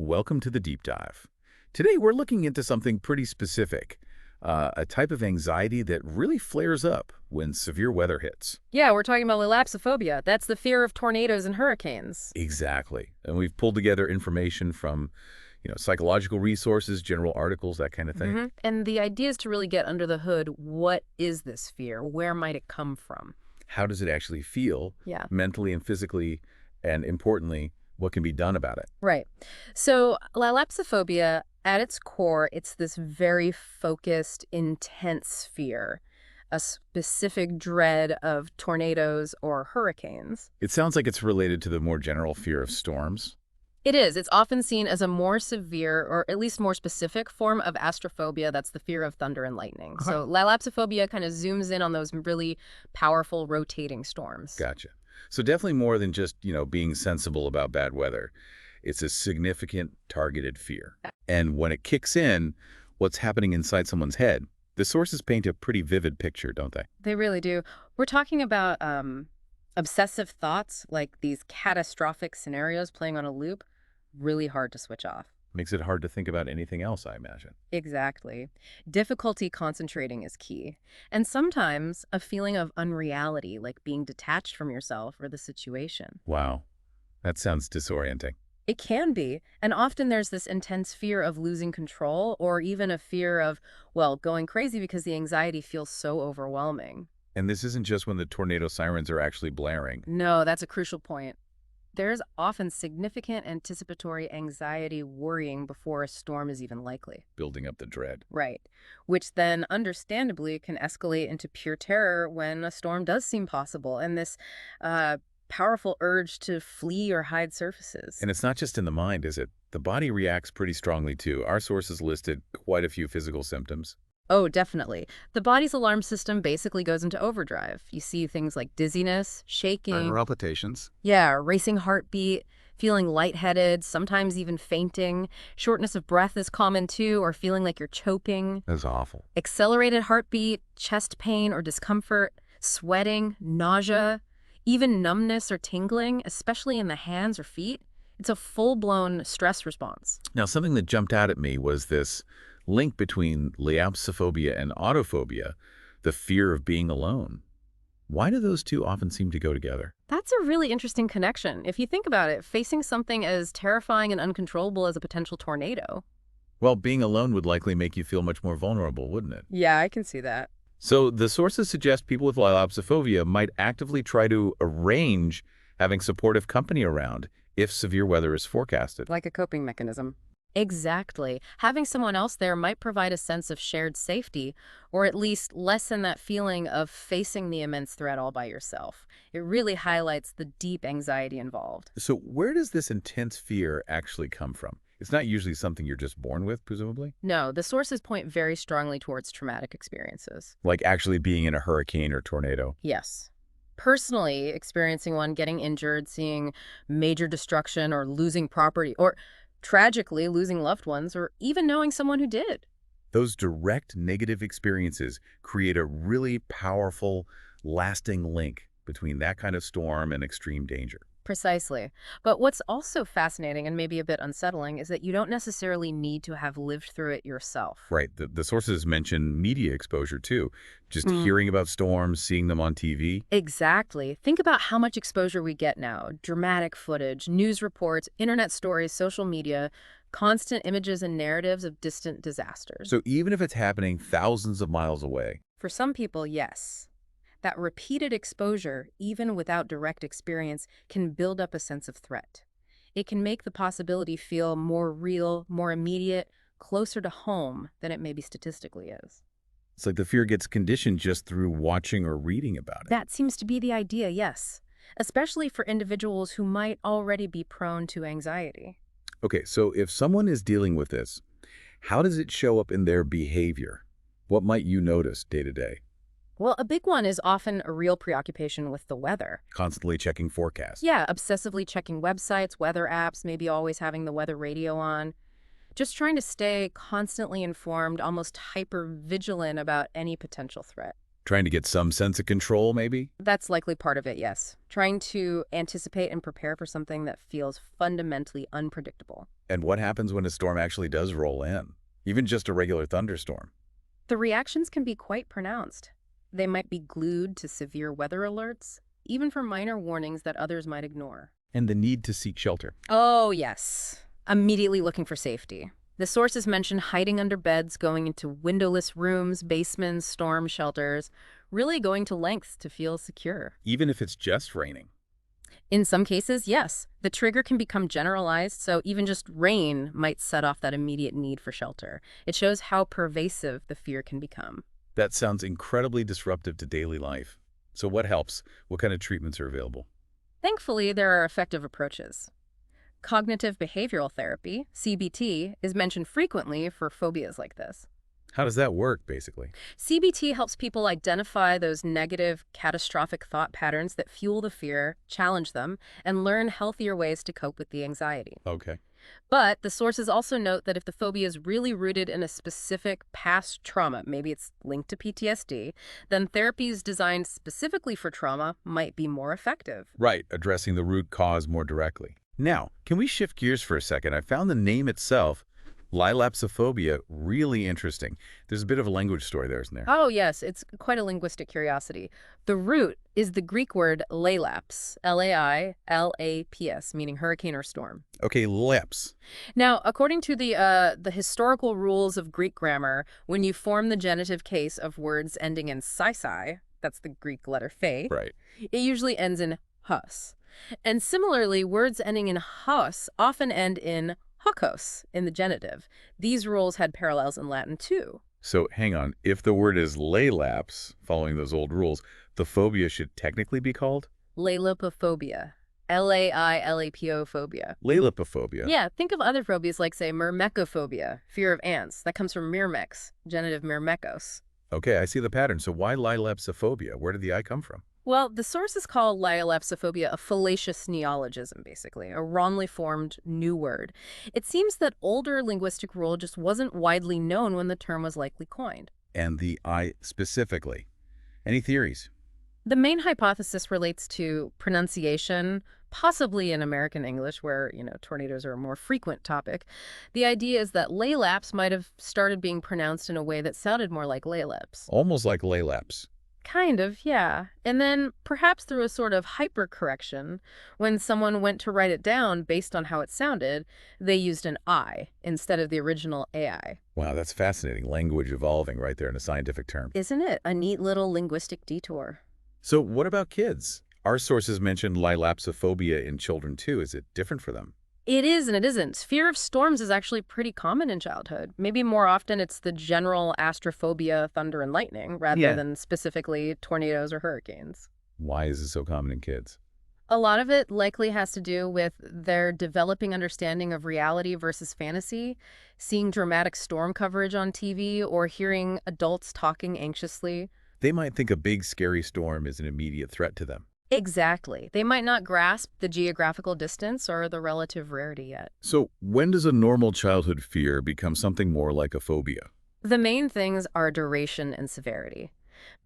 Welcome to the deep dive. Today we're looking into something pretty specific, a type of anxiety that really flares up when severe weather hits. Yeah, we're talking about Lilapsophobia. That's the fear of tornadoes and hurricanes. Exactly. And we've pulled together information from, psychological resources, general articles, that kind of thing. And the idea is to really get under the hood. What is this fear? Where might it come from? How does it actually feel Yeah. mentally and physically, and importantly, what can be done about it? Right. So Lilapsophobia, at its core, it's this very focused, intense fear, a specific dread of tornadoes or hurricanes. It sounds like it's related to the more general fear of storms. It is. It's often seen as a more severe, or at least more specific, form of astrophobia. That's the fear of thunder and lightning. Okay. So Lilapsophobia kind of zooms in on those really powerful rotating storms. Gotcha. So definitely more than just, being sensible about bad weather. It's a significant targeted fear. And when it kicks in, what's happening inside someone's head, the sources paint a pretty vivid picture, don't they? They really do. We're talking about obsessive thoughts, like these catastrophic scenarios playing on a loop, really hard to switch off. Makes it hard to think about anything else, I imagine. Exactly. Difficulty concentrating is key. And sometimes a feeling of unreality, like being detached from yourself or the situation. Wow. That sounds disorienting. It can be. And often there's this intense fear of losing control or even a fear of, well, going crazy because the anxiety feels so overwhelming. And this isn't just when the tornado sirens are actually blaring. No, that's a crucial point. There's often significant anticipatory anxiety worrying before a storm is even likely. Building up the dread. Right. Which then, understandably, can escalate into pure terror when a storm does seem possible. And this powerful urge to flee or hide surfaces. And it's not just in the mind, is it? The body reacts pretty strongly, too. Our sources listed quite a few physical symptoms. Oh, definitely. The body's alarm system basically goes into overdrive. You see things like dizziness, shaking. Palpitations. Yeah, racing heartbeat, feeling lightheaded, sometimes even fainting. Shortness of breath is common too, or feeling like you're choking. That's awful. Accelerated heartbeat, chest pain or discomfort, sweating, nausea, even numbness or tingling, especially in the hands or feet. It's a full-blown stress response. Now, something that jumped out at me was this link between Lilapsophobia and autophobia, the fear of being alone. Why do those two often seem to go together? That's a really interesting connection. If you think about it, facing something as terrifying and uncontrollable as a potential tornado. Well, being alone would likely make you feel much more vulnerable, wouldn't it? Yeah, I can see that. So the sources suggest people with Lilapsophobia might actively try to arrange having supportive company around if severe weather is forecasted. Like a coping mechanism. Exactly. Having someone else there might provide a sense of shared safety, or at least lessen that feeling of facing the immense threat all by yourself. It really highlights the deep anxiety involved. So where does this intense fear actually come from? It's not usually something you're just born with, presumably? No, the sources point very strongly towards traumatic experiences. Like actually being in a hurricane or tornado. Yes. Personally, experiencing one, getting injured, seeing major destruction, or losing property, or tragically losing loved ones, or even knowing someone who did. Those direct negative experiences create a really powerful, lasting link between that kind of storm and extreme danger. Precisely. But what's also fascinating and maybe a bit unsettling is that you don't necessarily need to have lived through it yourself. Right. The sources mention media exposure, too. Just hearing about storms, seeing them on TV. Exactly. Think about how much exposure we get now. Dramatic footage, news reports, internet stories, social media, constant images and narratives of distant disasters. So even if it's happening thousands of miles away, For some people, yes. That repeated exposure, even without direct experience, can build up a sense of threat. It can make the possibility feel more real, more immediate, closer to home than it maybe statistically is. it's like the fear gets conditioned just through watching or reading about it. That seems to be the idea, yes. Especially for individuals who might already be prone to anxiety. Okay, so if someone is dealing with this, how does it show up in their behavior? What might you notice day to day? Well, a big one is often a real preoccupation with the weather. Constantly checking forecasts. Yeah, obsessively checking websites, weather apps, maybe always having the weather radio on. Just trying to stay constantly informed, almost hyper-vigilant about any potential threat. Trying to get some sense of control, maybe? That's likely part of it, yes. Trying to anticipate and prepare for something that feels fundamentally unpredictable. And what happens when a storm actually does roll in? Even just a regular thunderstorm. The reactions can be quite pronounced. They might be glued to severe weather alerts, even for minor warnings that others might ignore. And the need to seek shelter. Oh, yes. Immediately looking for safety. The sources mention hiding under beds, going into windowless rooms, basements, storm shelters, really going to lengths to feel secure. Even if it's just raining. In some cases, yes, the trigger can become generalized, so even just rain might set off that immediate need for shelter. It shows how pervasive the fear can become. That sounds incredibly disruptive to daily life. So what helps? What kind of treatments are available? Thankfully, there are effective approaches. Cognitive behavioral therapy, CBT, is mentioned frequently for phobias like this. How does that work, basically? CBT helps people identify those negative, catastrophic thought patterns that fuel the fear, challenge them, and learn healthier ways to cope with the anxiety. Okay. But the sources also note that if the phobia is really rooted in a specific past trauma, maybe it's linked to PTSD, then therapies designed specifically for trauma might be more effective. Right, addressing the root cause more directly. Now, can we shift gears for a second? I found the name itself, Lilapsophobia, really interesting. There's a bit of a language story there, isn't there? Oh, yes, it's quite a linguistic curiosity. The root is the Greek word lailaps, Lailaps, meaning hurricane or storm. Okay, lips. Now, according to the historical rules of Greek grammar, when you form the genitive case of words ending in psi, that's the Greek letter phe, Right. it usually ends in hus. And similarly, words ending in hus often end in hokos in the genitive. These rules had parallels in Latin too. So hang on. If the word is lailaps, following those old rules, the phobia should technically be called? Lilapsophobia. Lailapophobia. Lilapsophobia. Yeah, think of other phobias like, say, myrmecophobia, fear of ants. That comes from myrmex, genitive myrmekos. Okay, I see the pattern. So why Lilapsophobia? Where did the I come from? Well, the sources call Lilapsophobia a fallacious neologism, basically, a wrongly formed new word. It seems that older linguistic rule just wasn't widely known when the term was likely coined. And the I specifically. Any theories? The main hypothesis relates to pronunciation, possibly in American English, where, tornadoes are a more frequent topic. The idea is that lailaps might have started being pronounced in a way that sounded more like lailaps. Almost like lailaps. Kind of, yeah. And then perhaps through a sort of hypercorrection, when someone went to write it down based on how it sounded, they used an I instead of the original AI. Wow, that's fascinating. Language evolving right there in a scientific term. Isn't it a neat little linguistic detour? So what about kids? Our sources mentioned Lilapsophobia in children too. Is it different for them? It is and it isn't. Fear of storms is actually pretty common in childhood. Maybe more often it's the general astrophobia, thunder and lightning, rather than specifically tornadoes or hurricanes. Why is it so common in kids? A lot of it likely has to do with their developing understanding of reality versus fantasy, seeing dramatic storm coverage on TV, or hearing adults talking anxiously. They might think a big, scary storm is an immediate threat to them. Exactly. They might not grasp the geographical distance or the relative rarity yet. So when does a normal childhood fear become something more like a phobia? The main things are duration and severity.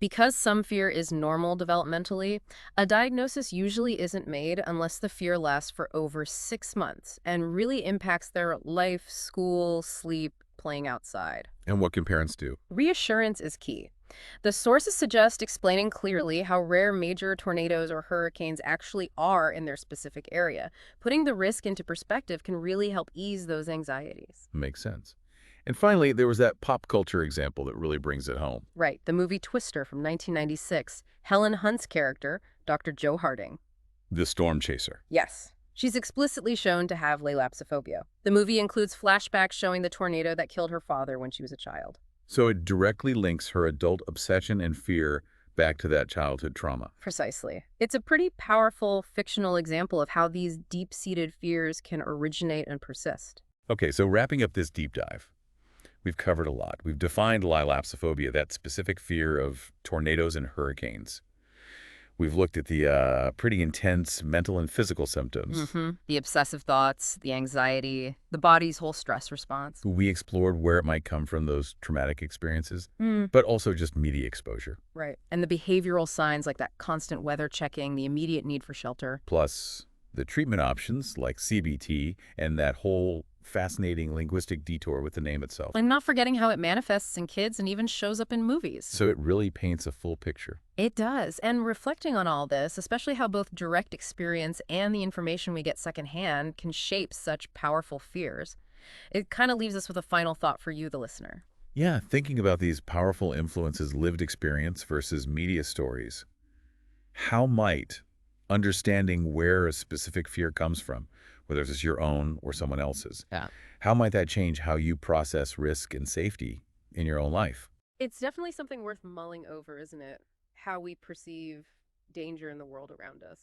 Because some fear is normal developmentally, a diagnosis usually isn't made unless the fear lasts for over 6 months and really impacts their life, school, sleep, playing outside. And what can parents do? Reassurance is key. The sources suggest explaining clearly how rare major tornadoes or hurricanes actually are in their specific area. Putting the risk into perspective can really help ease those anxieties. Makes sense. And finally, there was that pop culture example that really brings it home. Right, the movie Twister from 1996. Helen Hunt's character, Dr. Joe Harding. The storm chaser. Yes. She's explicitly shown to have lilapsophobia. The movie includes flashbacks showing the tornado that killed her father when she was a child. So it directly links her adult obsession and fear back to that childhood trauma. Precisely. It's a pretty powerful fictional example of how these deep-seated fears can originate and persist. Okay, so wrapping up this deep dive, we've covered a lot. We've defined lilapsophobia, that specific fear of tornadoes and hurricanes. We've looked at the pretty intense mental and physical symptoms. The obsessive thoughts, the anxiety, the body's whole stress response. We explored where it might come from, those traumatic experiences, Mm, but also just media exposure. right. And the behavioral signs like that constant weather checking, the immediate need for shelter. Plus the treatment options like CBT and that whole fascinating linguistic detour with the name itself. And not forgetting how it manifests in kids and even shows up in movies. So it really paints a full picture. It does. And reflecting on all this, especially how both direct experience and the information we get secondhand can shape such powerful fears, it kind of leaves us with a final thought for you, the listener. Yeah, thinking about these powerful influences, lived experience versus media stories, how might understanding where a specific fear comes from, whether it's your own or someone else's, Yeah. how might that change how you process risk and safety in your own life? It's definitely something worth mulling over, isn't it? How we perceive danger in the world around us.